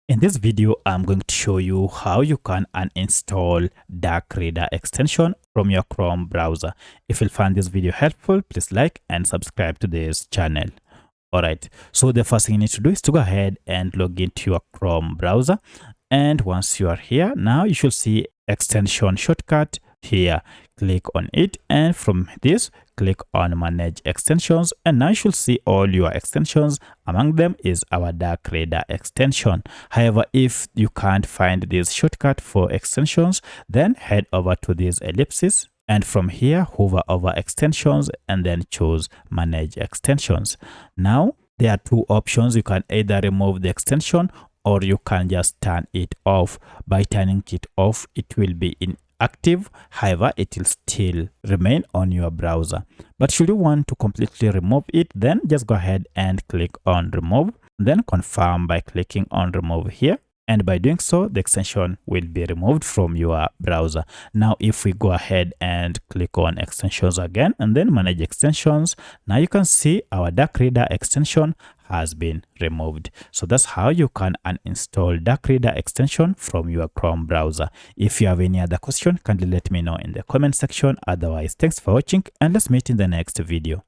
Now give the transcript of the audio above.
In this video, I'm going to show you how you can uninstall Dark Reader extension from your Chrome browser. If you find this video helpful, please like and subscribe to this channel. Alright, so the first thing you need to do is to go ahead and log into your Chrome browser. And once you are here, now you should see extension shortcut here. Click on it, and from this, click on manage extensions, and now you should see all your extensions. Among them is our Dark Reader extension. However, if you can't find this shortcut for extensions, then head over to this ellipsis, and from here hover over extensions and then choose manage extensions. Now there are two options. You can either remove the extension or you can just turn it off. By turning it off, it will be inactive. However, it will still remain on your browser. But should you want to completely remove it, then just go ahead and click on remove, then confirm by clicking on remove here. And by doing so, the extension will be removed from your browser. Now, if we go ahead and click on extensions again and then manage extensions, now you can see our Dark Reader extension has been removed. So that's how you can uninstall Dark Reader extension from your Chrome browser. If you have any other question, kindly let me know in the comment section. Otherwise, thanks for watching and let's meet in the next video.